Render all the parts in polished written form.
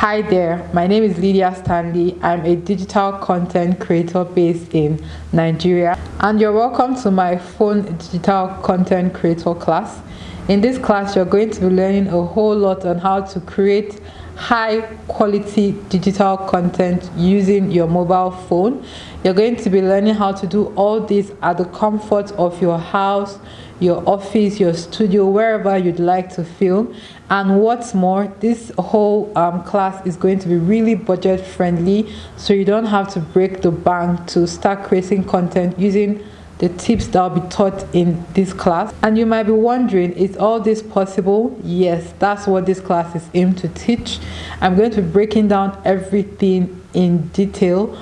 Hi there, my name is Stanley. I'm a digital content creator based in Nigeria, and you're welcome to my phone digital content creator class. In this class, you're going to be learning a whole lot on how to create high quality digital content using your mobile phone. You're going to be learning how to do all this at the comfort of your house, your office, your studio, wherever you'd like to film. And what's more, this whole class is going to be really budget friendly, so you don't have to break the bank to start creating content using the tips that will be taught in this class. And you might be wondering, is all this possible? Yes, that's what this class is aimed to teach. I'm going to be breaking down everything in detail,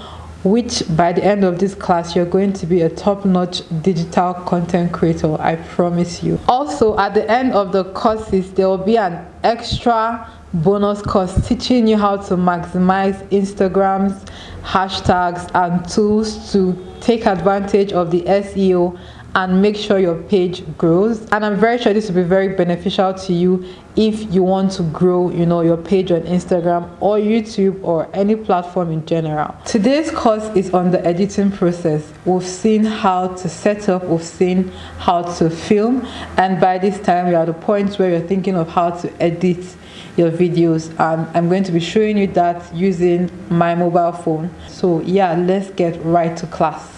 which by the end of this class you're going to be a top-notch digital content creator, I promise you. Also, at the end of the courses there will be an extra bonus course teaching you how to maximize Instagram's hashtags and tools to take advantage of the SEO and make sure your page grows. And I'm very sure this will be very beneficial to you if you want to grow, your page on Instagram or YouTube or any platform in general. Today's course is on the editing process. We've seen how to set up, we've seen how to film, and by this time you're at the point where you're thinking of how to edit your videos, and I'm going to be showing you that using my mobile phone. So yeah, let's get right to class.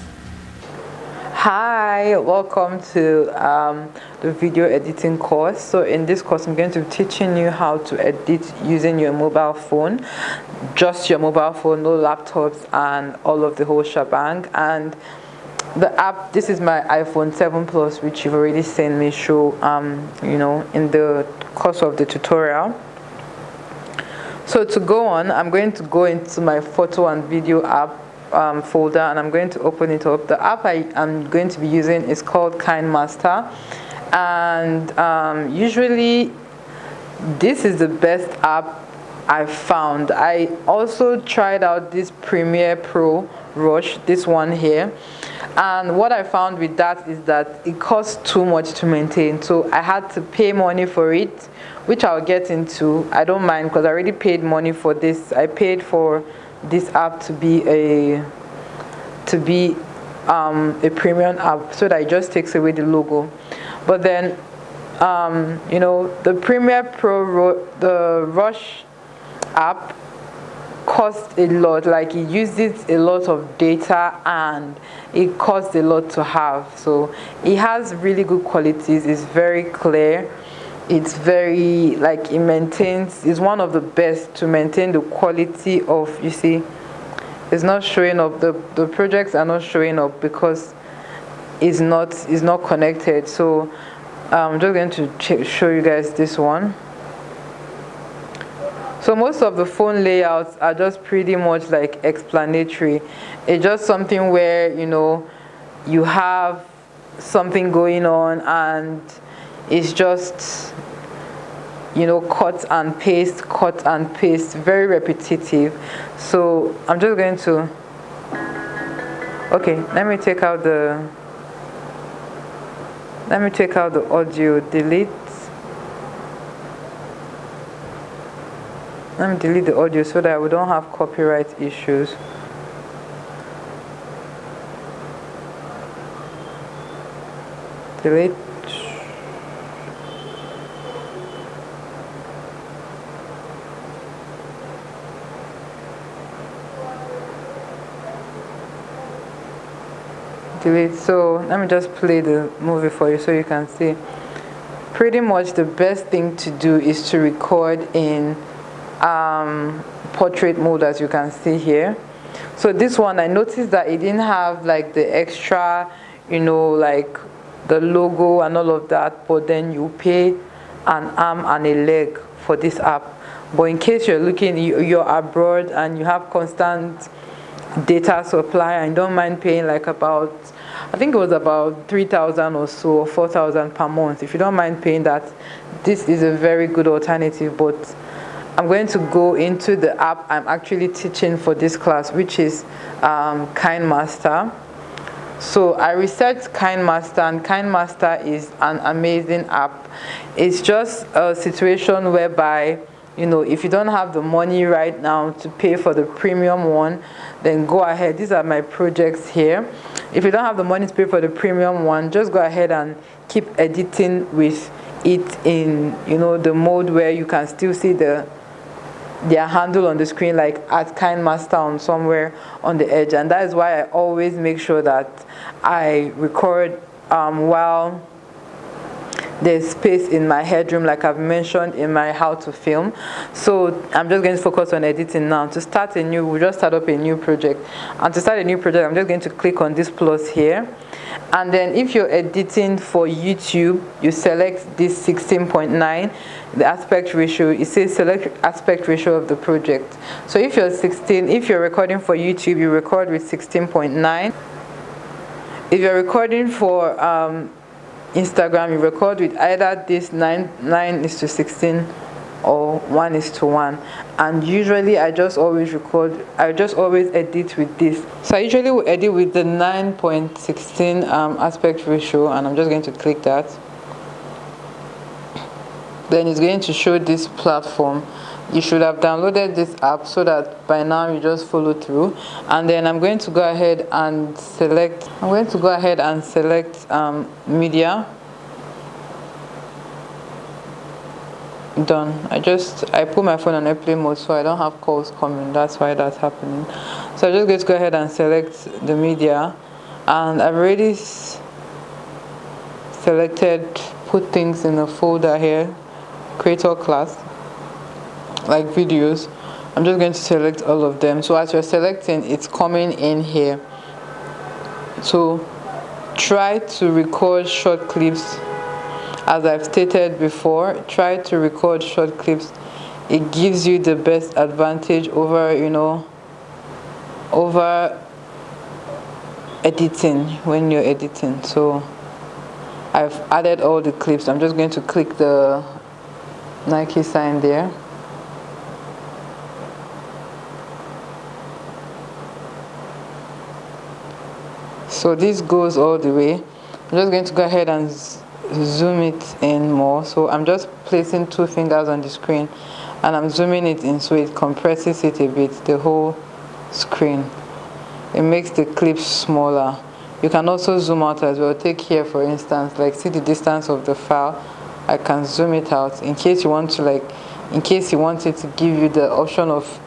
Hi, welcome to the video editing course. So in this course I'm going to be teaching you how to edit using your mobile phone, just your mobile phone, no laptops and all of the whole shebang. And the app, this is my iPhone 7 Plus, which you've already seen me show in the course of the tutorial. So to go on, I'm going to go into my photo and video app folder, and I'm going to open it up. The app I am going to be using is called Kinemaster, and usually this is the best app I've found. I also tried out this Premiere Pro Rush, this one here, and what I found with that is that it costs too much to maintain, so I had to pay money for it, which I'll get into. I don't mind because I already paid money for this. I paid for this app to be a premium app, so that it just takes away the logo. But then the Premiere Pro the Rush app costs a lot. Like, it uses a lot of data and it costs a lot to have. So it has really good qualities. It's very clear. It's very, it maintains, it's one of the best to maintain the quality of, you see, it's not showing up, the projects are not showing up because it's not connected. So I'm just going to show you guys this one. So most of the phone layouts are just pretty much like explanatory. It's just something where you have something going on and it's just cut and paste, very repetitive. So I'm just going to, okay, let me take out the audio, delete. Let me delete the audio so that we don't have copyright issues. Delete. So let me just play the movie for you so you can see. Pretty much the best thing to do is to record in portrait mode, as you can see here. So this one, I noticed that it didn't have the extra the logo and all of that, but then you pay an arm and a leg for this app. But in case you're abroad and you have constant data supply and don't mind paying about, I think it was about 3,000 or so, or 4,000 per month. If you don't mind paying that, this is a very good alternative. But I'm going to go into the app I'm actually teaching for this class, which is Kinemaster. So I researched Kinemaster, and Kinemaster is an amazing app. It's just a situation whereby if you don't have the money right now to pay for the premium one, then go ahead. These are my projects here. If you don't have the money to pay for the premium one, just go ahead and keep editing with it in the mode where you can still see their handle on the screen, like at Kinemaster on somewhere on the edge. And that is why I always make sure that I record while there's space in my headroom, like I've mentioned in my how to film. So I'm just going to focus on editing now. To start we'll just start up a new project. And to start a new project, I'm just going to click on this plus here. And then if you're editing for YouTube, you select this 16.9, the aspect ratio. It says select aspect ratio of the project. So if you're recording for YouTube, you record with 16.9. If you're recording for Instagram, you record with either this 9:16 or 1:1. And usually I just always edit with this. So I usually will edit with the 9.16 aspect ratio, and I'm just going to click that. Then it's going to show this platform. You should have downloaded this app so that by now you just follow through. And then I'm going to go ahead and select media. Done. I put my phone on airplane mode so I don't have calls coming. That's why that's happening. So I'm just going to go ahead and select the media, and I've already selected, put things in a folder here, creator class, like videos. I'm just going to select all of them. So as you're selecting, it's coming in here. So try to record short clips. As I've stated before, try to record short clips. It gives you the best advantage over editing when you're editing. So I've added all the clips. I'm just going to click the Nike sign there. So this goes all the way. I'm just going to go ahead and zoom it in more. So I'm just placing 2 fingers on the screen and I'm zooming it in so it compresses it a bit, the whole screen. It makes the clips smaller. You can also zoom out as well. Take here for instance, like see the distance of the file. I can zoom it out in case you want to, in case you want it to give you the option of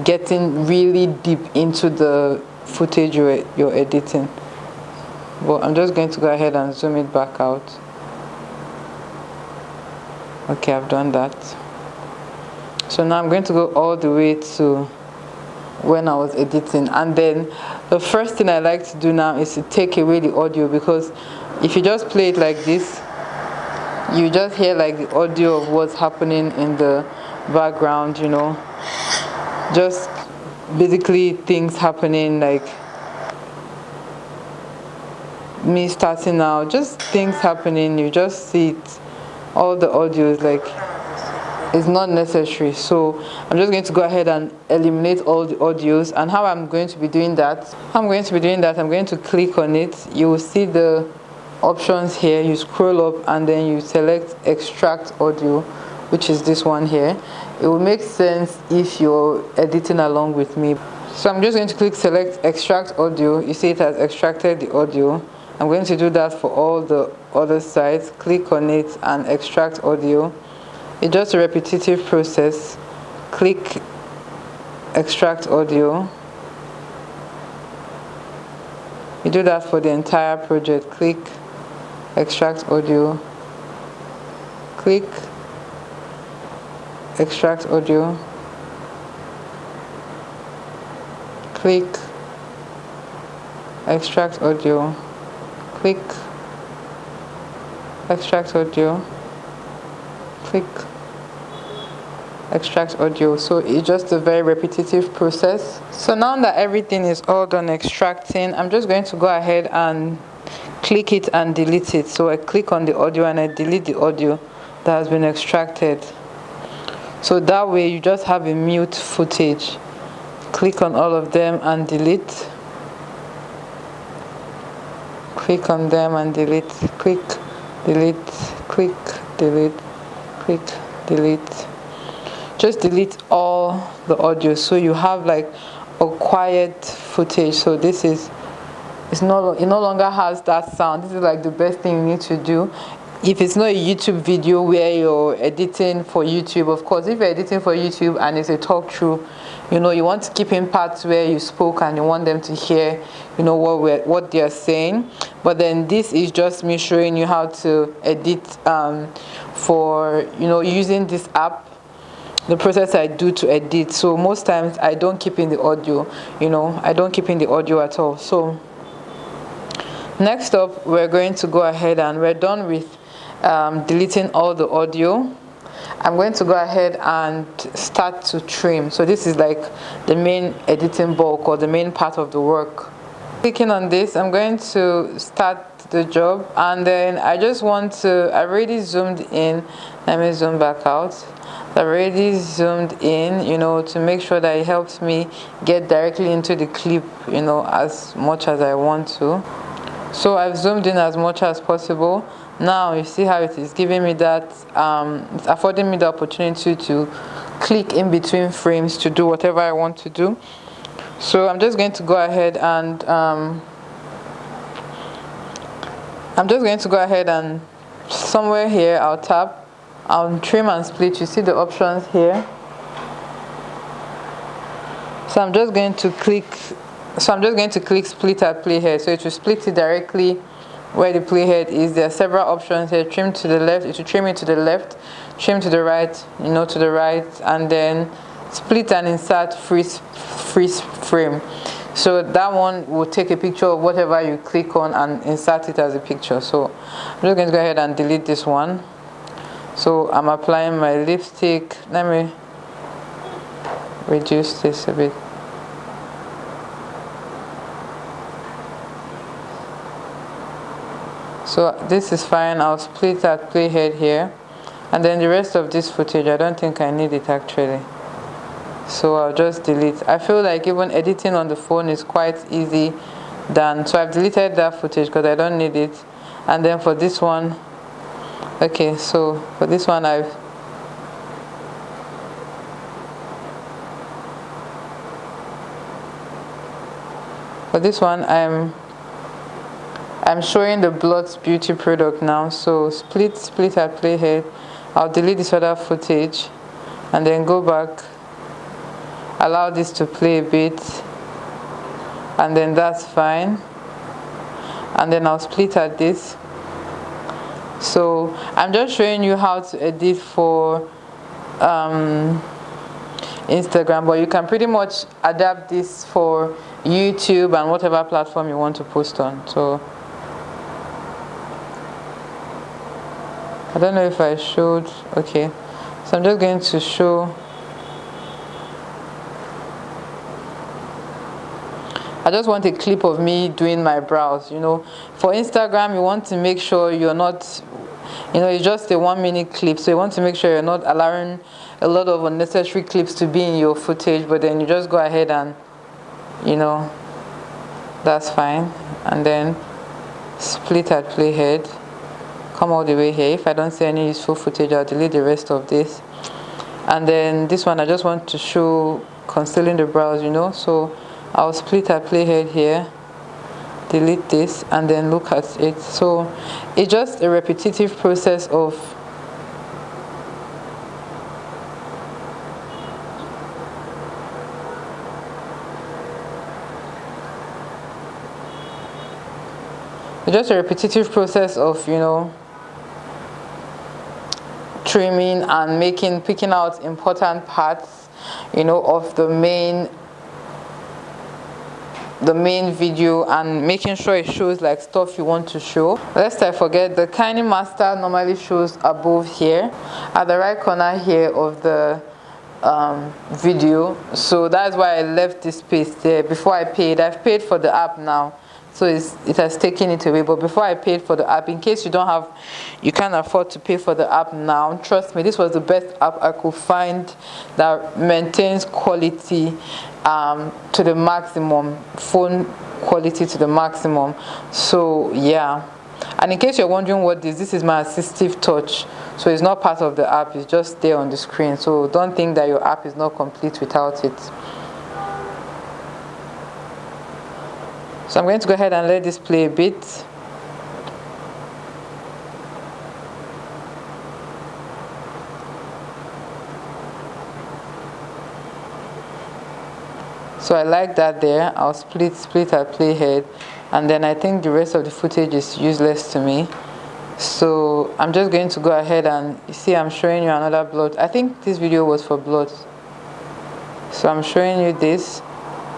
getting really deep into the footage you're editing. But I'm just going to go ahead and zoom it back out. Okay, I've done that. So now I'm going to go all the way to when I was editing, and then the first thing I like to do now is to take away the audio, because if you just play it like this, you just hear like the audio of what's happening in the background, just basically things happening, like me starting now, just things happening. You just see it, all the audio is like it's not necessary. So I'm just going to go ahead and eliminate all the audios. And how I'm going to be doing that, I'm going to click on it. You will see the options here. You scroll up and then you select extract audio, which is this one here. It will make sense if you're editing along with me. So I'm just going to click select extract audio. You see it has extracted the audio. I'm going to do that for all the other sides. Click on it and extract audio. It's just a repetitive process. Click extract audio. You do that for the entire project. Click extract audio. Click extract audio. Click extract audio. Click extract audio. Click extract audio. So it's just a very repetitive process. So now that everything is all done extracting, I'm just going to go ahead and click it and delete it. So I click on the audio and I delete the audio that has been extracted. So that way you just have a mute footage. Click on all of them and delete. Click on them and delete. Click, delete, click, delete, click, delete, just delete all the audio so you have like a quiet footage. So this is, it no longer has that sound. This is like the best thing you need to do if it's not a YouTube video where you're editing for YouTube. Of course, if you're editing for YouTube and it's a talk through, you know, you want to keep in parts where you spoke and you want them to hear, you know, what they're saying. But then this is just me showing you how to edit for, you know, using this app, the process I do to edit. So most times I don't keep in the audio, you know, I don't keep in the audio at all. So next up, we're going to go ahead and we're done with deleting all the audio. I'm going to go ahead and start to trim. So this is like the main editing bulk or the main part of the work. Clicking on this, I'm going to start the job, and then I just want to, I already zoomed in. Let me zoom back out. I've already zoomed in, you know, to make sure that it helps me get directly into the clip, you know, as much as I want to. So I've zoomed in as much as possible. Now you see how it is giving me that, it's affording me the opportunity to click in between frames to do whatever I want to do. So I'm just going to go ahead and somewhere here I'll tap, I'll trim and split. You see the options here. So I'm just going to click split at playhead. So it will split it directly where the playhead is. There are several options here. Trim to the left, it will trim it to the left, trim to the right, you know, to the right, and then split and insert freeze frame. So that one will take a picture of whatever you click on and insert it as a picture. So I'm just going to go ahead and delete this one. So I'm applying my lipstick. Let me reduce this a bit. So this is fine. I'll split that playhead here, and then the rest of this footage, I don't think I need it actually, so I'll just delete. I feel like even editing on the phone is quite easy done, so I've deleted that footage because I don't need it. And then for this one, okay, so for this one I'm showing the Blot's Beauty product now. So split at playhead. I'll delete this other footage and then go back, allow this to play a bit, and then that's fine. And then I'll split at this. So I'm just showing you how to edit for Instagram, but you can pretty much adapt this for YouTube and whatever platform you want to post on. So I don't know if I showed. Okay, so I'm just going to show. I just want a clip of me doing my brows. You know, for Instagram you want to make sure you're not, you know, it's just a 1 minute clip, so you want to make sure you're not allowing a lot of unnecessary clips to be in your footage. But then you just go ahead and, you know, that's fine. And then split at playhead, come all the way here. If I don't see any useful footage, I'll delete the rest of this. And then this one, I just want to show concealing the brows, you know, so I'll split at playhead here, delete this, and then look at it. So it's just a repetitive process of you know, trimming and picking out important parts, you know, of the main video, and making sure it shows like stuff you want to show. Lest I forget, the Kinemaster normally shows above here at the right corner here of the video, so that's why I left this space there before I paid. I've paid for the app now, so it has taken it away. But before I paid for the app, in case you can't afford to pay for the app now, trust me, this was the best app I could find that maintains quality to the maximum, phone quality to the maximum. So yeah, and in case you're wondering what this is my assistive touch. so it's not part of the app, it's just there on the screen. So don't think that your app is not complete without it. So I'm going to go ahead and let this play a bit. So I like that there. I'll split at Playhead, and then I think the rest of the footage is useless to me. So I'm just going to go ahead and, you see, I'm showing you another blot. I think this video was for blots. So I'm showing you this.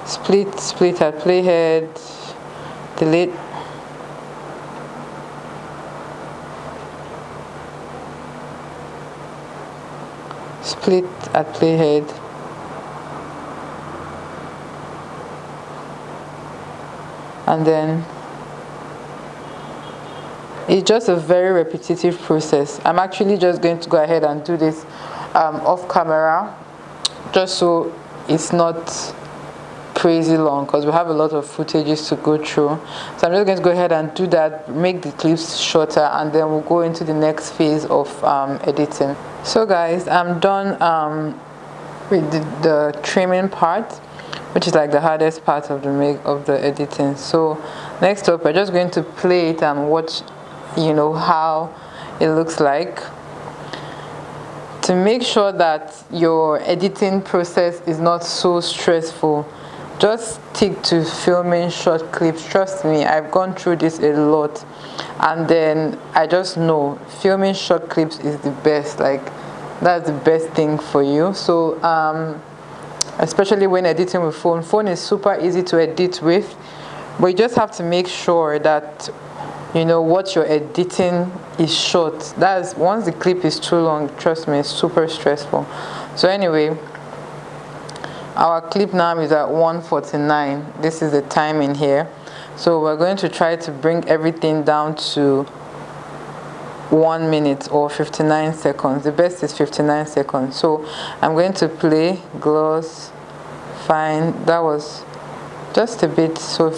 Split at Playhead, delete. Split at Playhead. And then it's just a very repetitive process. I'm actually just going to go ahead and do this off camera, just so it's not crazy long, because we have a lot of footages to go through. So I'm just going to go ahead and do that, make the clips shorter, and then we'll go into the next phase of editing. So guys, I'm done with the trimming part, which is like the hardest part of the editing. So next up, we're just going to play it and watch, you know, how it looks like. To make sure that your editing process is not so stressful, just stick to filming short clips. Trust me, I've gone through this a lot, and then I just know filming short clips is the best. Like, that's the best thing for you. So especially when editing with phone is super easy to edit with, but you just have to make sure that, you know, what you're editing is short. That's, once the clip is too long, trust me, it's super stressful. So anyway, our clip now is at 1:49. This is the time in here. So we're going to try to bring everything down to 1 minute or 59 seconds. The best is 59 seconds. So I'm going to play gloss. Fine, that was just a bit. So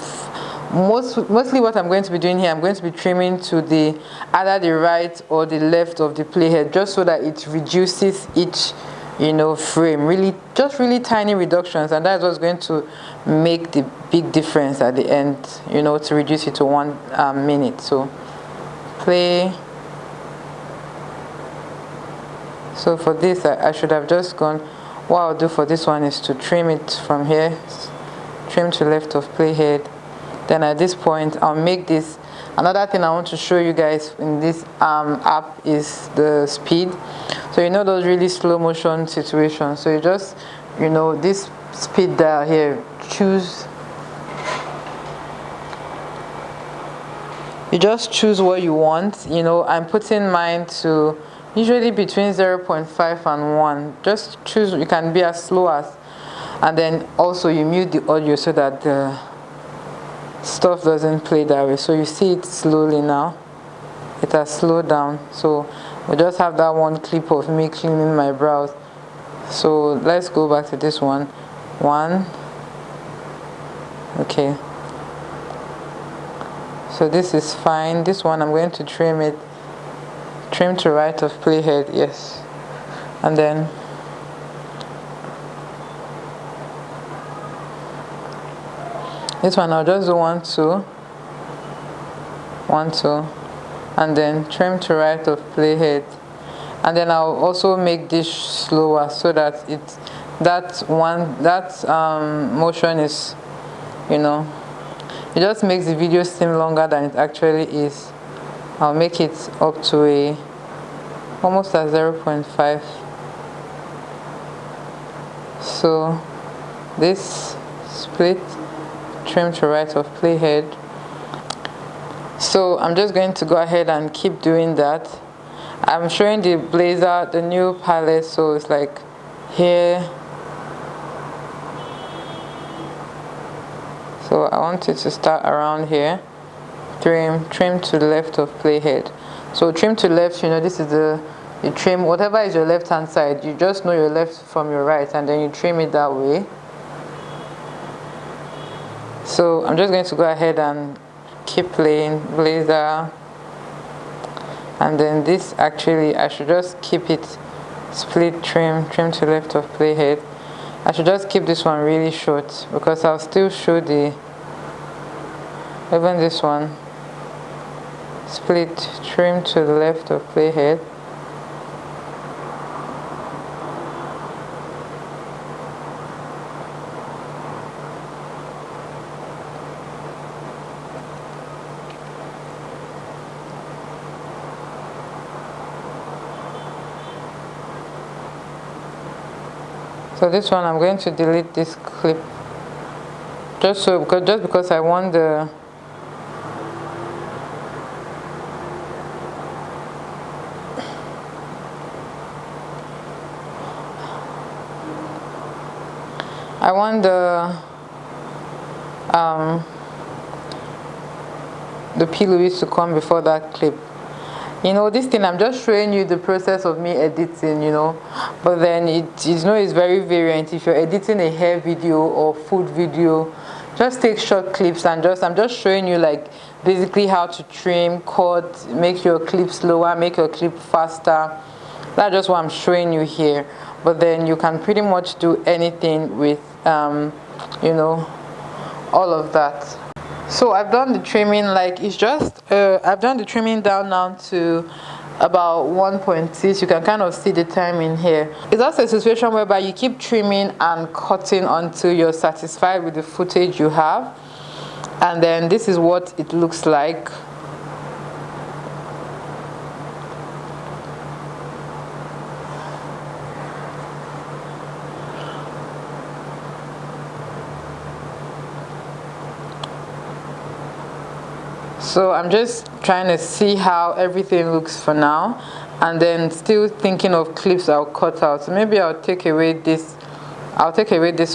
mostly what I'm going to be doing here, I'm going to be trimming to the either the right or the left of the playhead, just so that it reduces each, you know, frame. Really, just really tiny reductions, and that's what's going to make the big difference at the end, you know, to reduce it to 1 minute. So play. So for this, I should have just gone, what I'll do for this one is to trim it from here, trim to left of playhead. Then at this point, I'll make this. Another thing I want to show you guys in this app is the speed. So you know those really slow motion situations. So you just, you know, this speed dial here, you just choose what you want. You know, I'm putting mine to usually between 0.5 and 1. Just choose, you can be as slow as, and then also you mute the audio so that the stuff doesn't play that way. So you see it slowly now, it has slowed down. So we just have that one clip of me cleaning my brows. So let's go back to this one. Okay, so this is fine. This one I'm going to trim it, trim to right of playhead, yes. And then this one I'll just do 1, 2, 1, 2, and then trim to right of playhead. And then I'll also make this slower so that that motion is, you know, it just makes the video seem longer than it actually is. I'll make it up to almost at 0.5. So this split, trim to right of playhead. So I'm just going to go ahead and keep doing that. I'm showing the blazer, the new palette, so it's like here. So I want it to start around here. Trim to the left of playhead. So trim to left, you know, this is the trim, whatever is your left hand side, you just know your left from your right, and then you trim it that way. So I'm just going to go ahead and keep playing blazer, And then this, actually I should just keep it split trim to left of playhead. I should just keep this one really short because I'll still show the, even this one, split trim to the left of playhead. So this one I'm going to delete this clip just because I want the P. Louise to come before that clip. You know, this thing, I'm just showing you the process of me editing, you know, but then it's very variant. If you're editing a hair video or food video, just take short clips and I'm just showing you like basically how to trim, cut, make your clip slower, make your clip faster. That's just what I'm showing you here. But then you can pretty much do anything with you know, all of that. So I've done the trimming, like it's just I've done the trimming down now to about 1.6. You can kind of see the time in here. It's also a situation whereby you keep trimming and cutting until you're satisfied with the footage you have, and then this is what it looks like. So I'm just trying to see how everything looks for now, and then still thinking of clips I'll cut out. So maybe I'll take away this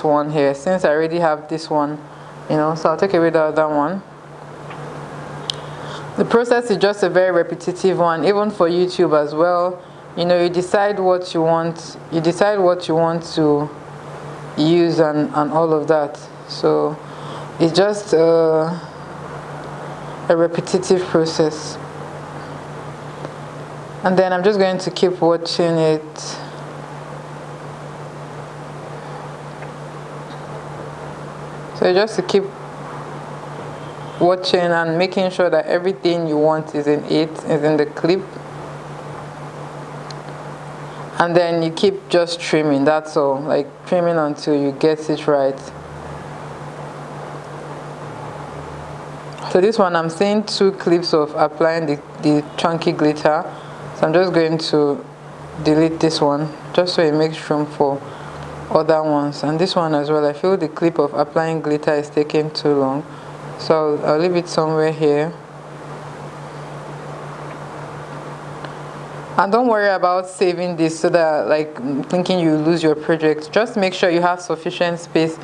one here, since I already have this one, you know, so I'll take away the other one. The process is just a very repetitive one, even for YouTube as well. You know, you decide what you want to use and all of that. So it's just a repetitive process, and then I'm just going to keep watching it. So just to keep watching and making sure that everything you want is in the clip, and then you keep just trimming. That's all, like trimming until you get it right. So this one, I'm seeing 2 clips of applying the chunky glitter. So I'm just going to delete this one, just so it makes room for other ones. And this one as well, I feel the clip of applying glitter is taking too long. So I'll leave it somewhere here. And don't worry about saving this so that, like, thinking you lose your project. Just make sure you have sufficient space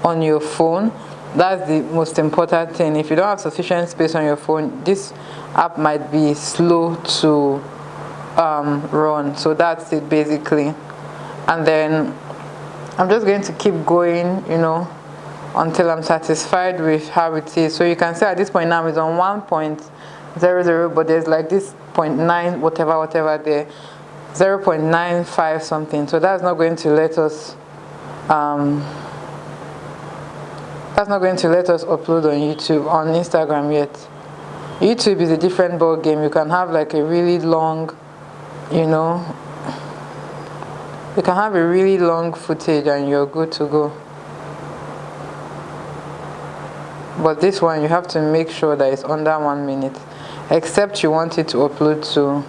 on your phone. That's the most important thing. If you don't have sufficient space on your phone, this app might be slow to run. So that's it basically. And then I'm just going to keep going, you know, until I'm satisfied with how it is. So you can see at this point now it's on 1.00, but there's like this 0.9 whatever there, 0.95 something. So that's not going to let us upload on YouTube, on Instagram yet. YouTube is a different ball game. You can have like a really long, you know, you can have a really long footage and you're good to go. But this one, you have to make sure that it's under 1 minute, except you want it to upload to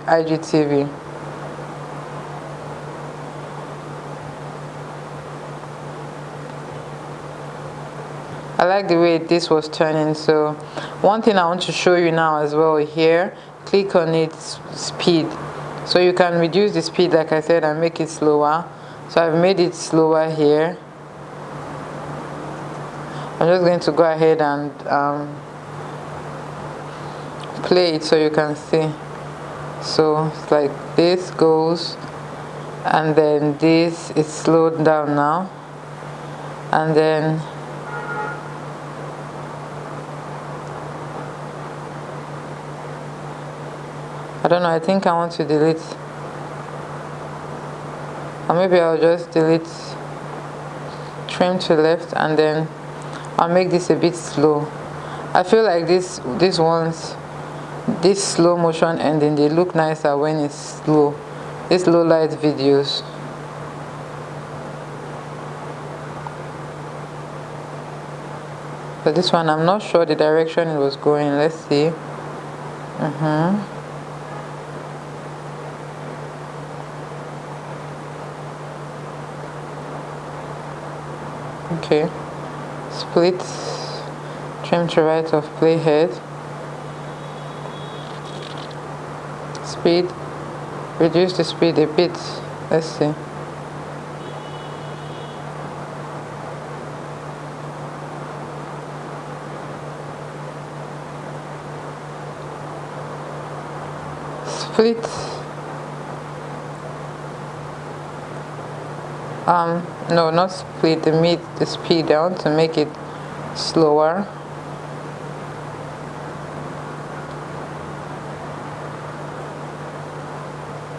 IGTV. I like the way this was turning. So one thing I want to show you now as well here, click on its speed. So you can reduce the speed, like I said, and make it slower. So I've made it slower here. I'm just going to go ahead and play it so you can see. So it's like this goes, and then this is slowed down now, and then don't know, I think I want to delete, or maybe I'll just delete trim to left, and then I'll make this a bit slow. I feel like this slow motion ending, they look nicer when it's slow. These low light videos. But this one, I'm not sure the direction it was going. Let's see. Okay. Split, trim to right of playhead. Speed, reduce the speed a bit. Let's see. Split. No, not split, the speed down to make it slower.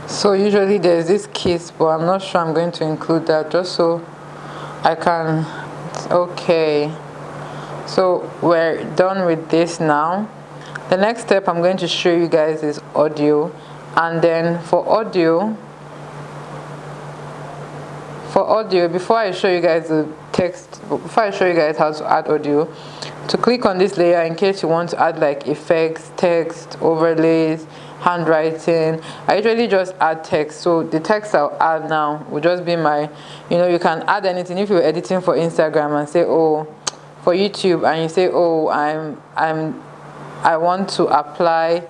So usually there's this kiss, but I'm not sure I'm going to include that, just so I can. Okay, so we're done with this now. The next step I'm going to show you guys is audio. And then for audio, before I show you guys the text, before I show you guys how to add audio, to click on this layer in case you want to add like effects, text, overlays, handwriting. I usually just add text, so the text I'll add now will just be my, you can add anything. If you're editing for Instagram and say, oh, for YouTube, and you say, oh, I want to apply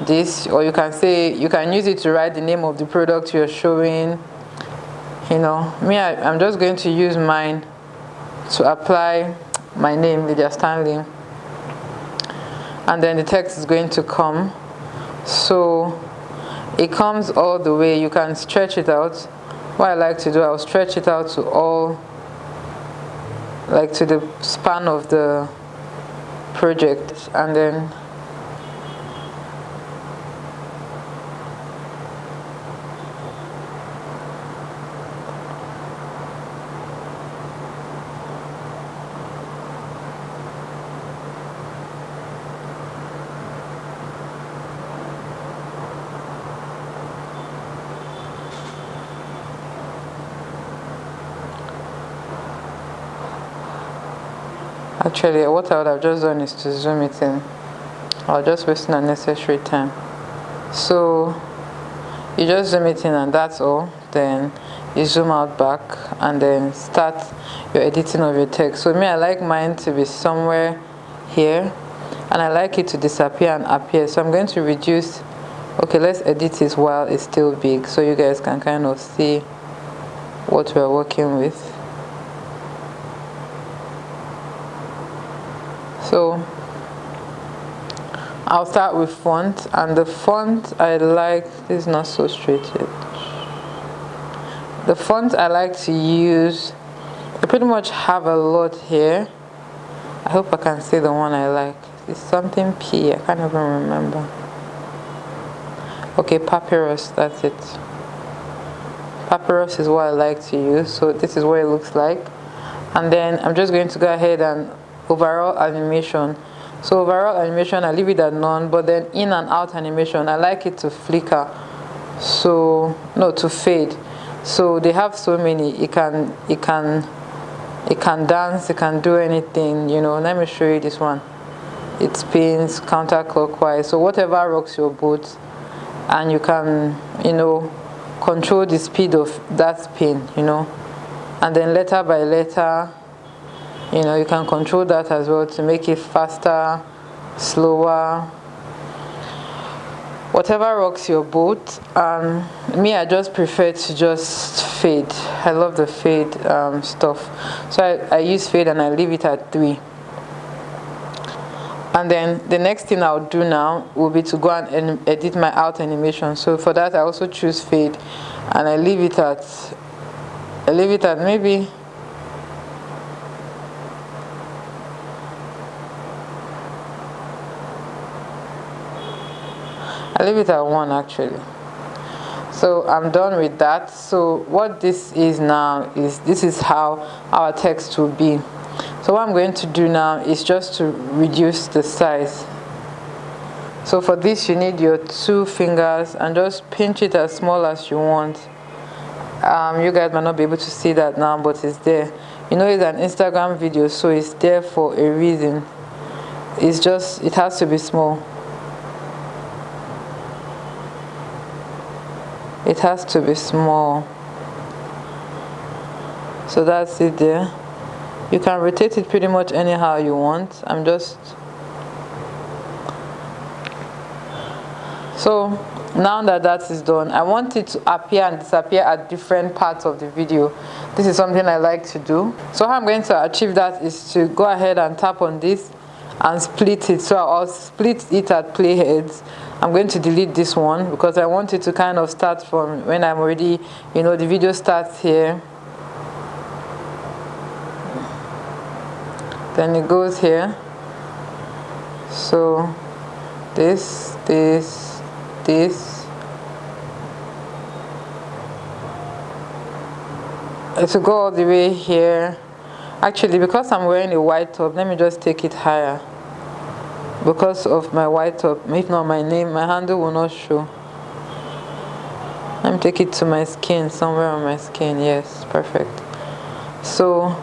this, or you can say, you can use it to write the name of the product you're showing. I'm just going to use mine to apply my name, Lhidhia Stanley, and then the text is going to come. So it comes all the way. You can stretch it out. What I like to do, I'll stretch it out to all, like to the span of the project, and then actually, what I would have just done is to zoom it in. I'll just waste unnecessary time. So you just zoom it in, and that's all. Then you zoom out back, and then start your editing of your text. So I like mine to be somewhere here, and I like it to disappear and appear. So I'm going to reduce. Okay, let's edit it while it's still big, so you guys can kind of see what we're working with. So I'll start with font, and the font I like, this is not so straight yet. The font I like to use, I pretty much have a lot here. I hope I can see the one I like. It's something P, I can't even remember. Okay, Papyrus, that's it. Papyrus is what I like to use, so this is what it looks like. And then I'm just going to go ahead and overall animation. So overall animation, I leave it at none, but then in and out animation, I like it to flicker. So no, to fade. So they have so many. It can dance, it can do anything. Let me show you this one. It spins counterclockwise. So whatever rocks your boat, and you can control the speed of that spin. And then letter by letter. You can control that as well to make it faster, slower, whatever rocks your boat. I just prefer to just fade. I love the fade stuff. So I use fade, and I leave it at 3. And then the next thing I'll do now will be to go and edit my out animation. So for that, I also choose fade, and I leave it at maybe, I leave it at 1 actually. So I'm done with that. So what this is now is, this is how our text will be. So what I'm going to do now is just to reduce the size. So for this you need your 2 fingers and just pinch it as small as you want. You guys might not be able to see that now, but it's there. You know, it's an Instagram video, so it's there for a reason. It's just, it has to be small. It has to be small. So that's it there. You can rotate it pretty much anyhow you want. I'm just... So now that that is done, I want it to appear and disappear at different parts of the video. This is something I like to do. So how I'm going to achieve that is to go ahead and tap on this and split it. So I'll split it at Playheads. I'm going to delete this one because I want it to kind of start from when I'm already, you know, the video starts here. Then it goes here. So this. It will go all the way here. Actually, because I'm wearing a white top, let me just take it higher. Because of my white top, if not my name, my handle will not show. Let me take it to my skin, somewhere on my skin. Yes, perfect. So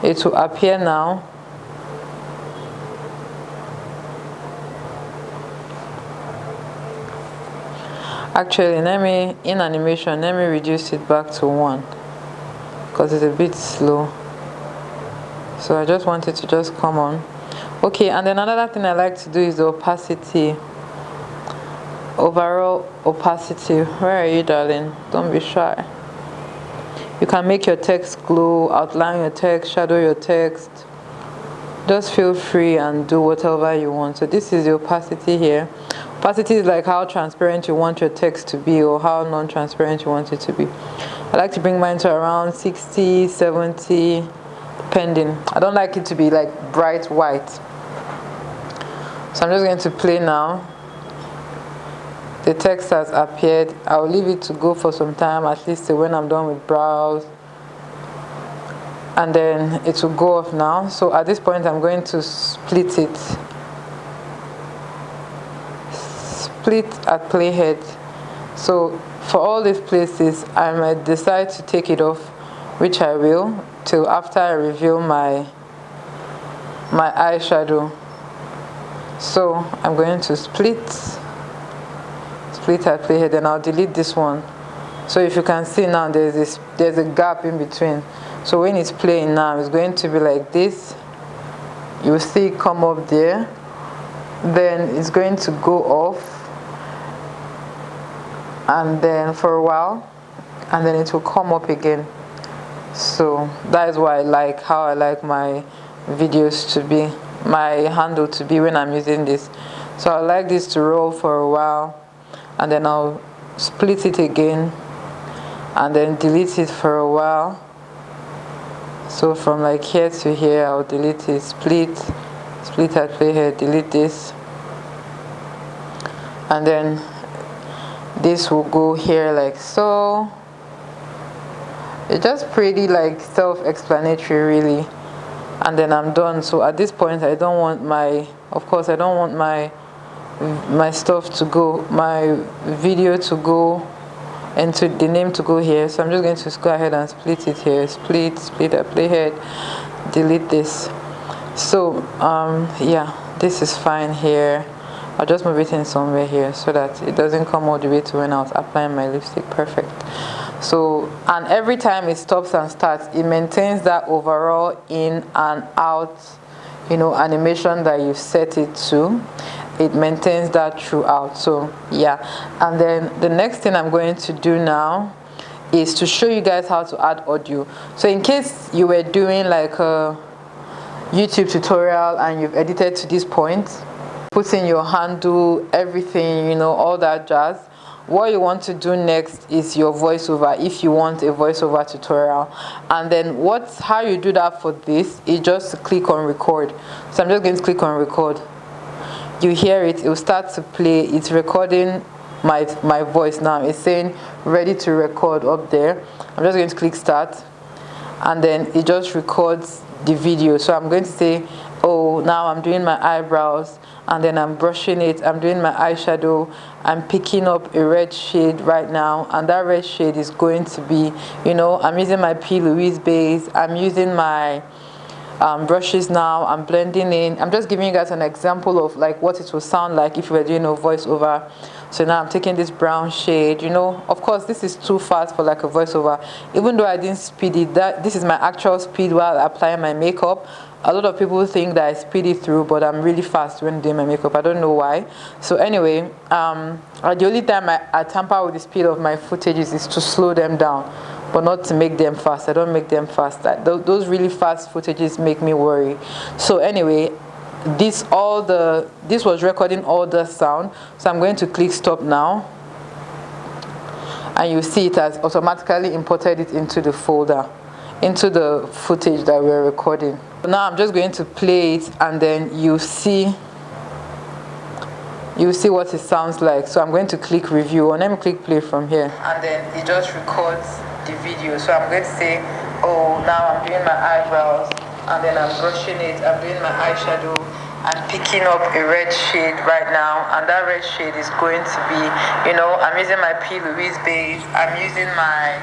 it will appear now. Actually, in animation, let me reduce it back to 1 because it's a bit slow. So I just want it to just come on. Okay, and then another thing I like to do is the opacity. Overall opacity. Where are you, darling? Don't be shy. You can make your text glow, outline your text, shadow your text. Just feel free and do whatever you want. So this is the opacity here. Opacity is like how transparent you want your text to be or how non-transparent you want it to be. I like to bring mine to around 60, 70, depending. I don't like it to be like bright white. So I'm just going to play now. The text has appeared. I'll leave it to go for some time, at least till when I'm done with browse. And then it will go off now. So at this point I'm going to split it. Split at Playhead. So for all these places I might decide to take it off, which I will, till after I reveal my eyeshadow. So I'm going to split at Playhead, and I'll delete this one. So if you can see now, there's a gap in between. So when it's playing now, it's going to be like this. You'll see it come up there. Then it's going to go off. And then for a while. And then it will come up again. So that is why I like how I like my videos to be, my handle to be when I'm using this. So I like this to roll for a while. And then I'll split it again. And then delete it for a while. So from like here to here, I'll delete it, split at Playhead, delete this, and then this will go here like so. It's just pretty like self-explanatory really, and then I'm done. So at this point I don't want my stuff to go, my video to go, and to the name to go here. So I'm just going to go ahead and split it here. Split at Playhead, delete this. So yeah, this is fine here. I'll just move it in somewhere here so that it doesn't come all the way to when I was applying my lipstick. Perfect. So, and every time it stops and starts, it maintains that overall in and out, you know, animation that you set it to. It maintains that throughout. So yeah, and then the next thing I'm going to do now is to show you guys how to add audio. So in case you were doing like a YouTube tutorial and you've edited to this point, put in your handle, everything, you know, all that jazz, what you want to do next is your voiceover, if you want a voiceover tutorial. And then how you do that for this is just to click on record. So I'm just going to click on record. you hear it, it will start to play. It's recording my voice now. It's saying ready to record up there. I'm just going to click start, and then it just records the video. So I'm going to say, oh, now I'm doing my eyebrows, and then I'm brushing it, I'm doing my eyeshadow, I'm picking up a red shade right now, and that red shade is going to be, you know, I'm using my P. Louise base, I'm using my brushes now, I'm blending in. I'm just giving you guys an example of like what it will sound like if you were doing a voiceover. So now I'm taking this brown shade, you know, of course this is too fast for like a voiceover, even though I didn't speed it. This is my actual speed while applying my makeup. A lot of people think that I speed it through, but I'm really fast when doing my makeup. I don't know why. So anyway, the only time I tamper with the speed of my footages is to slow them down, but not to make them fast. I don't make them fast. Those really fast footages make me worry. So anyway, this was recording all the sound. So I'm going to click stop now, and you see it has automatically imported it into the folder, into the footage that we're recording. So now I'm just going to play it, and then you see what it sounds like. So I'm going to click review, and let me click play from here, and then it just records the video. So I'm going to say, oh, now I'm doing my eyebrows, and then I'm brushing it, I'm doing my eyeshadow, I'm picking up a red shade right now, and that red shade is going to be, you know, I'm using my P. Louise base, I'm using my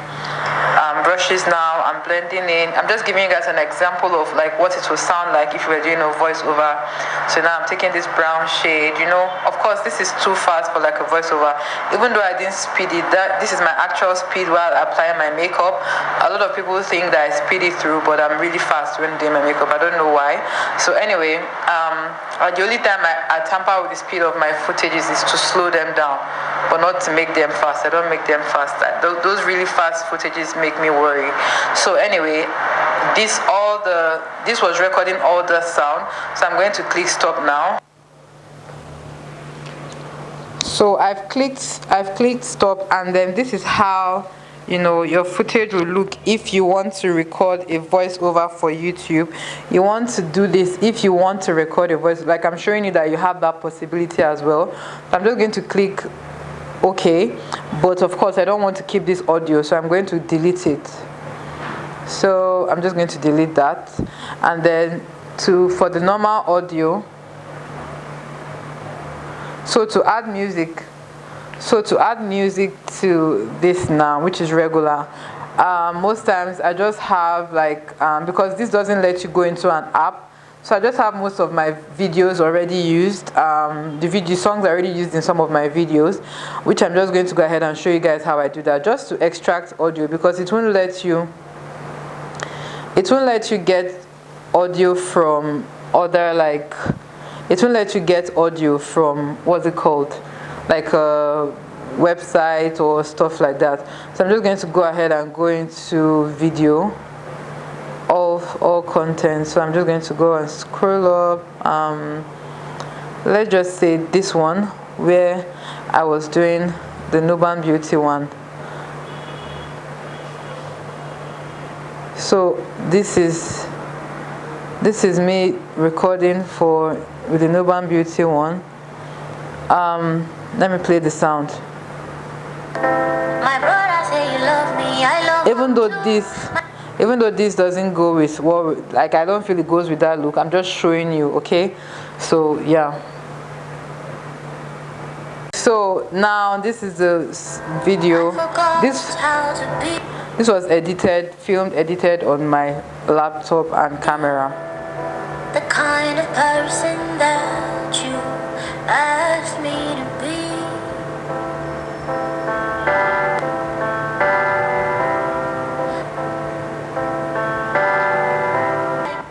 brushes now, I'm blending in. I'm just giving you guys an example of like what it will sound like if you were doing a voiceover. So now I'm taking this brown shade, you know, of course this is too fast for like a voiceover, even though I didn't speed it. This is my actual speed while applying my makeup. A lot of people think that I speed it through, but I'm really fast when doing my makeup. I don't know why. So anyway, the only time I tamper with the speed of my footages is to slow them down, but not to make them fast. I don't make them fast. Those really fast footages make me worry. So anyway, this was recording all the sound. So I'm going to click stop now. So I've clicked stop, and then this is how, you know, your footage will look if you want to record a voiceover for YouTube. You want to do this if you want to record a voice, like I'm showing you that you have that possibility as well. I'm just going to click OK, but of course I don't want to keep this audio, so I'm going to delete it. So I'm just going to delete that, and then for the normal audio, so to add music to this now, which is regular, most times I just have like because this doesn't let you go into an app, so I just have most of my videos already used. The songs are already used in some of my videos, which I'm just going to go ahead and show you guys how I do that, just to extract audio, because it won't let you get audio from other, like, it won't let you get audio from, what's it called, like a website or stuff like that. So I'm just going to go ahead and go into video, all content. So I'm just going to go and scroll up. Let's just say this one where I was doing the Nuban Beauty one. So this is me recording with the Nuban Beauty one. Let me play the sound. My brother say you love me, I love even though this doesn't go with what, like, I don't feel it goes with that look. I'm just showing you, okay? So yeah. So now this is the video. This was edited on my laptop and camera. The kind of person that you asked me to be.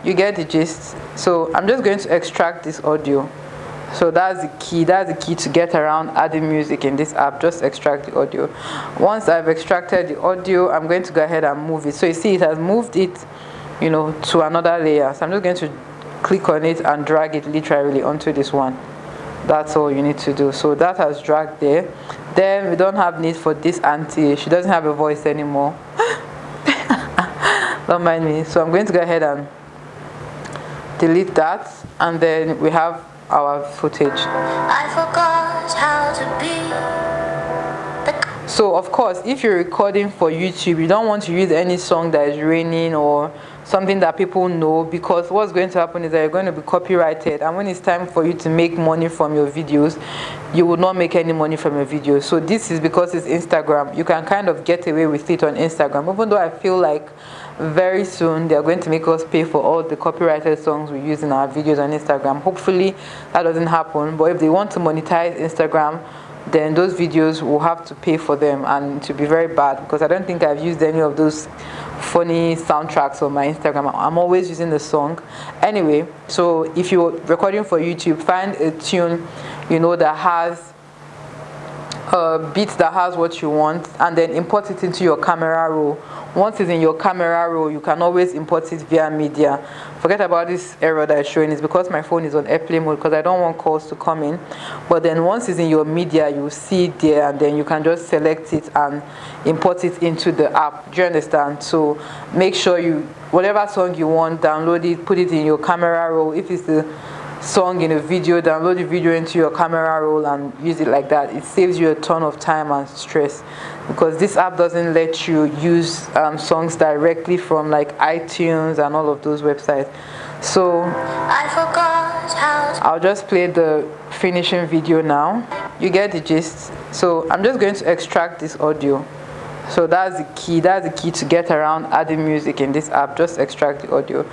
You get the gist. So I'm just going to extract this audio. So that's the key to get around adding music in this app. Just extract the audio. Once I've extracted the audio, I'm going to go ahead and move it. So you see it has moved it, you know, to another layer. So I'm just going to click on it and drag it literally onto this one. That's all you need to do. So that has dragged there. Then we don't have need for this auntie. She doesn't have a voice anymore. Don't mind me. So I'm going to go ahead and delete that, and then we have our footage. I forgot how to be. So of course, if you're recording for YouTube, you don't want to use any song that is raining or something that people know, because what's going to happen is that you're going to be copyrighted, and when it's time for you to make money from your videos, you will not make any money from your videos. So this is because it's Instagram. You can kind of get away with it on Instagram, even though I feel like very soon they're going to make us pay for all the copyrighted songs we use in our videos on Instagram. Hopefully that doesn't happen, but if they want to monetize Instagram, then those videos will have to pay for them, and to be very bad, because I don't think I've used any of those funny soundtracks on my Instagram. I'm always using the song. Anyway, so if you're recording for YouTube, find a tune, you know, that has beats that has what you want, and then import it into your camera roll. Once it's in your camera roll, you can always import it via media. Forget about this error that is showing. It's because my phone is on airplane mode, because I don't want calls to come in. But then once it's in your media, you see it there, and then you can just select it and import it into the app. Do you understand? So make sure you, whatever song you want, download it, put it in your camera roll. If it's the song in a video, download the video into your camera roll and use it like that. It saves you a ton of time and stress, because this app doesn't let you use songs directly from like iTunes and all of those websites. So I forgot how to. I'll just play the finishing video now. You get the gist. So I'm just going to extract this audio. So that's the key to get around adding music in this app. Just extract the audio.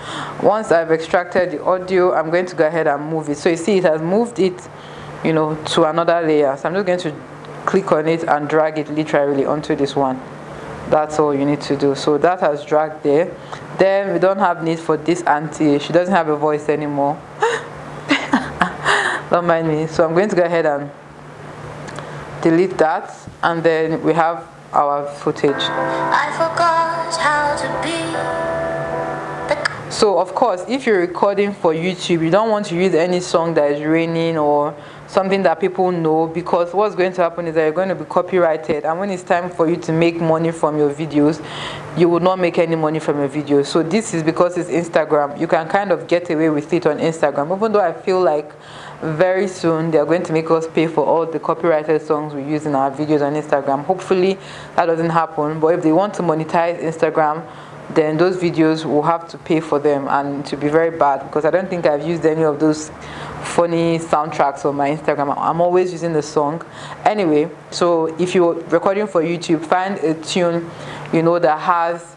Once I've extracted the audio, I'm going to go ahead and move it. So you see it has moved it, you know, to another layer. So I'm just going to click on it and drag it literally onto this one. That's all you need to do. So that has dragged there. Then we don't have need for this auntie. She doesn't have a voice anymore. Don't mind me. So I'm going to go ahead and delete that, and then we have our footage. I forgot how to be. So of course, if you're recording for YouTube, you don't want to use any song that is raining or something that people know, because what's going to happen is that you're going to be copyrighted, and when it's time for you to make money from your videos, you will not make any money from your videos. So this is because it's Instagram. You can kind of get away with it on Instagram, even though I feel like very soon they're going to make us pay for all the copyrighted songs we use in our videos on Instagram. Hopefully that doesn't happen, but if they want to monetize Instagram, then those videos will have to pay for them, and to be very bad, because I don't think I've used any of those funny soundtracks on my Instagram. I'm always using the song. Anyway, so if you're recording for YouTube, find a tune, you know, that has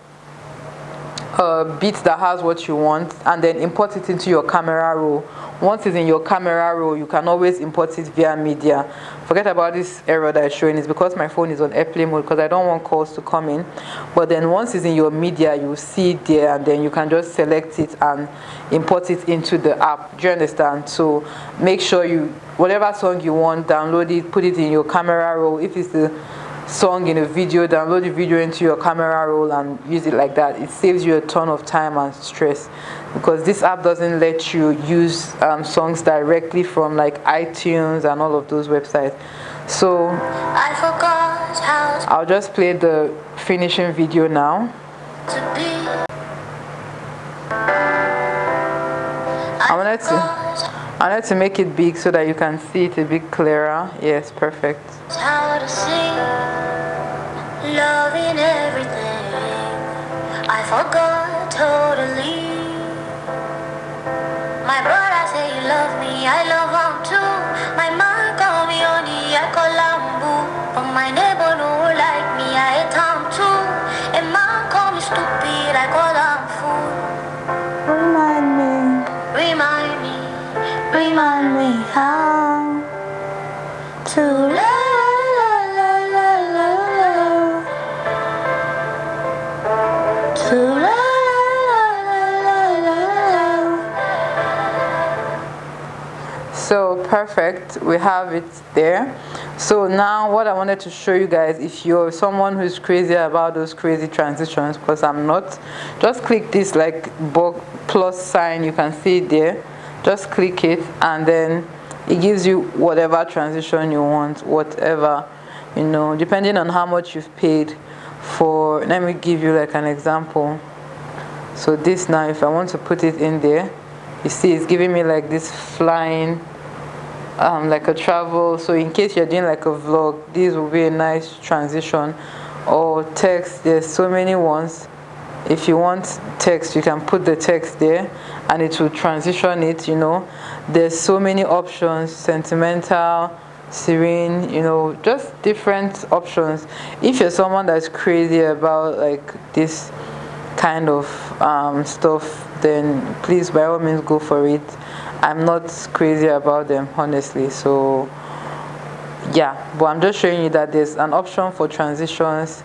beats that has what you want, and then import it into your camera roll. Once it's in your camera roll, you can always import it via media. Forget about this error that is showing. It's because my phone is on airplane mode, because I don't want calls to come in. But then once it's in your media, you see it there, and then you can just select it and import it into the app. Do you understand? So make sure you, whatever song you want, download it, put it in your camera roll. If it's the song in a video, download the video into your camera roll and use it like that. It saves you a ton of time and stress, because this app doesn't let you use songs directly from like iTunes and all of those websites. So I forgot how to. I'll just play the finishing video now. I wanted to make it big so that you can see it a bit clearer. Yes, perfect. How to sing, love in everything. I forgot totally. My brother say you love me, I love him too. My mom call me honey, I call him boo. But my neighbor no like me, I hate him too. And mom call me stupid, I call him fool. Remind me how to love, to love. So perfect, we have it there. So now what I wanted to show you guys, if you're someone who's crazy about those crazy transitions, because I'm not, just click this like plus sign, you can see it there. Just click it, and then it gives you whatever transition you want, whatever, you know, depending on how much you've paid for. Let me give you like an example. So this now, if I want to put it in there, you see it's giving me like this flying like a travel, so in case you're doing like a vlog, this will be a nice transition. Or text, there's so many ones. If you want text, you can put the text there and it will transition it, you know. There's so many options, sentimental, serene, you know, just different options. If you're someone that's crazy about like this kind of stuff, then please by all means go for it. I'm not crazy about them, honestly. So yeah, but I'm just showing you that there's an option for transitions.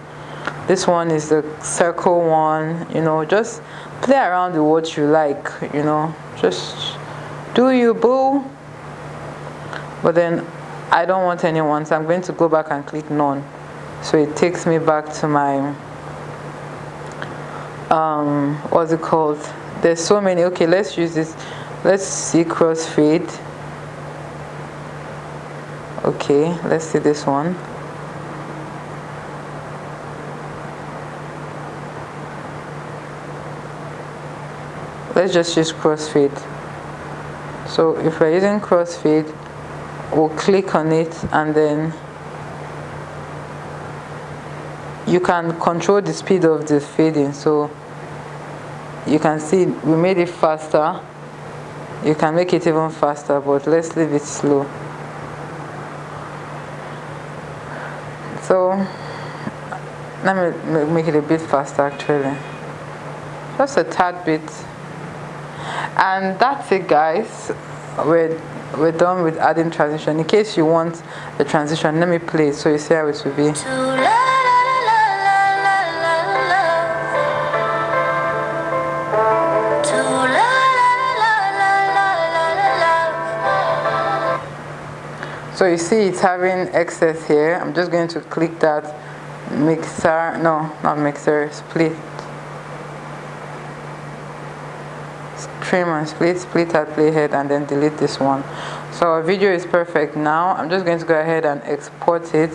This one is the circle one, you know. Just play around with what you like, you know. Just do you, boo. But then I don't want anyone, so I'm going to go back and click none, so it takes me back to my what's it called. There's so many. Okay, let's use this. Let's see crossfade. Okay, let's see this one. Let's just use crossfade. So if we're using crossfade, we'll click on it, and then you can control the speed of the fading. So you can see we made it faster. You can make it even faster, but let's leave it slow. So let me make it a bit faster, actually, just a tad bit. And that's it, guys. We're done with adding transition. In case you want the transition, let me play it so you see how it will be. So you see it's having excess here. I'm just going to click that mixer, no, not mixer, split. Trim and split at Playhead, and then delete this one. So our video is perfect now. I'm just going to go ahead and export it.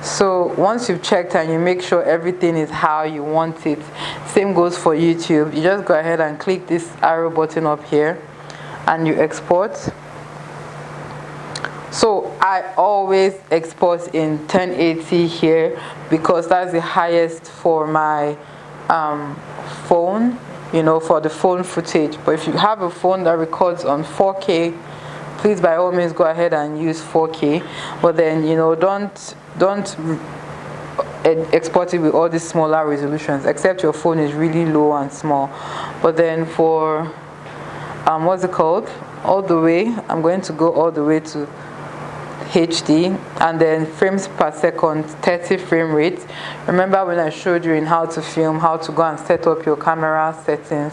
So once you've checked and you make sure everything is how you want it, same goes for YouTube. You just go ahead and click this arrow button up here and you export. So I always export in 1080 here because that's the highest for my phone, you know, for the phone footage. But if you have a phone that records on 4K, please by all means go ahead and use 4K. But then, you know, don't export it with all these smaller resolutions, except your phone is really low and small. But then for what's it called, all the way, I'm going to go all the way to HD, and then frames per second, 30 frame rate. Remember when I showed you in how to film, how to go and set up your camera settings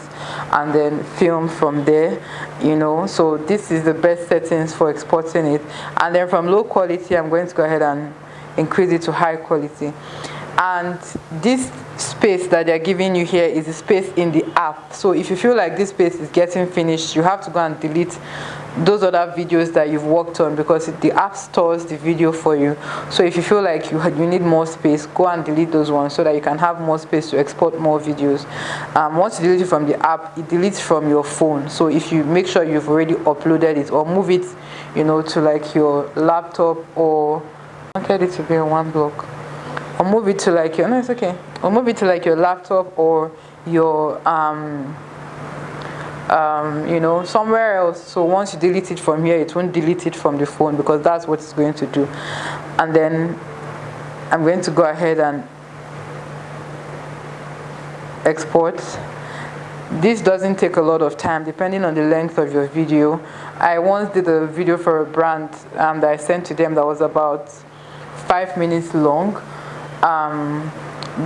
and then film from there, you know. So this is the best settings for exporting it. And then from low quality, I'm going to go ahead and increase it to high quality. And this space that they're giving you here is the space in the app. So if you feel like this space is getting finished, you have to go and delete those other videos that you've worked on, because the app stores the video for you. So if you feel like you need more space, go and delete those ones so that you can have more space to export more videos. Once you delete it from the app, it deletes from your phone. So if you make sure you've already uploaded it, or move it, you know, to like your laptop, or I wanted it to be in one block, or move it to like your, no, it's okay, or move it to like your laptop or your you know, somewhere else. So once you delete it from here, it won't delete it from the phone, because that's what it's going to do. And then I'm going to go ahead and export. This doesn't take a lot of time depending on the length of your video. I once did a video for a brand that I sent to them that was about 5 minutes long.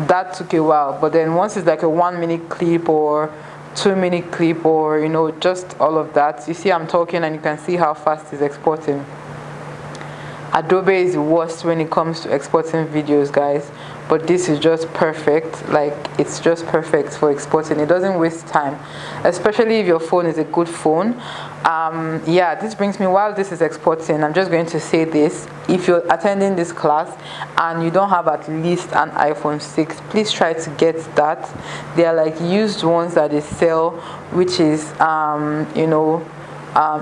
That took a while, but then once it's like a 1 minute clip or 2-minute clip, or you know, just all of that, you see I'm talking and you can see how fast it's exporting. Adobe is the worst when it comes to exporting videos, guys, but this is just perfect. Like, it's just perfect for exporting. It doesn't waste time, especially if your phone is a good phone. Yeah, this brings me, while this is exporting, I'm just going to say this: if you're attending this class and you don't have at least an iPhone 6, please try to get that. They are like used ones that they sell, which is you know,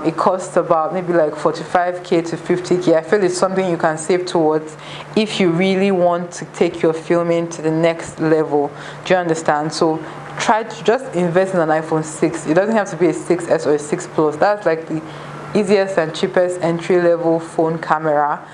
It costs about maybe like 45k to 50k. I feel it's something you can save towards if you really want to take your filming to the next level. Do you understand? So try to just invest in an iPhone 6. It doesn't have to be a 6s or a 6 Plus. That's like the easiest and cheapest entry level phone camera.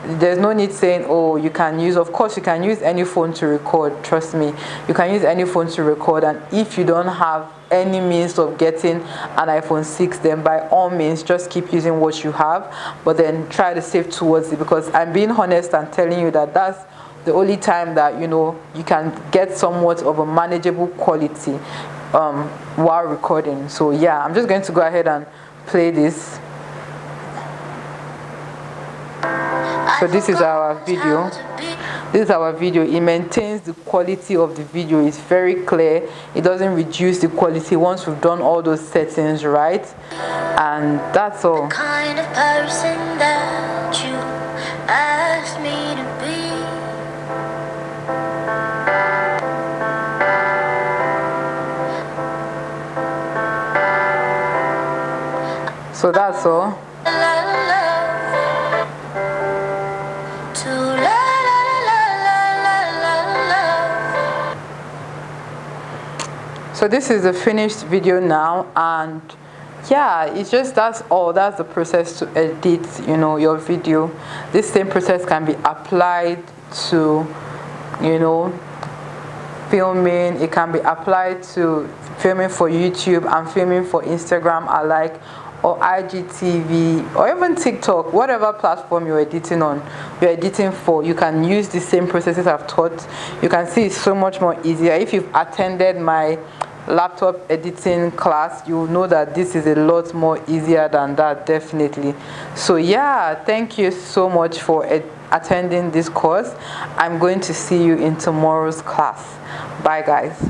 There's no need saying, oh, you can use, of course you can use any phone to record. Trust me, you can use any phone to record. And if you don't have any means of getting an iPhone 6, then by all means just keep using what you have, but then try to save towards it, because I'm being honest and telling you that that's the only time that you can get somewhat of a manageable quality while recording. So yeah, I'm just going to go ahead and play this. So this is our video. This is our video. It maintains the quality of the video. It's very clear. It doesn't reduce the quality once we've done all those settings right. And that's all. The kind of person that you asked me to be. So that's all. So this is the finished video now, and yeah, it's just that's all. That's the process to edit your video. This same process can be applied to filming. It can be applied to filming for YouTube and filming for Instagram alike, or IGTV, or even TikTok. Whatever platform you're editing for, you can use the same processes I've taught. You can see it's so much more easier. If you've attended my laptop editing class, you will know that this is a lot more easier than that, definitely. So yeah, thank you so much for attending this course. I'm going to see you in tomorrow's class. Bye guys.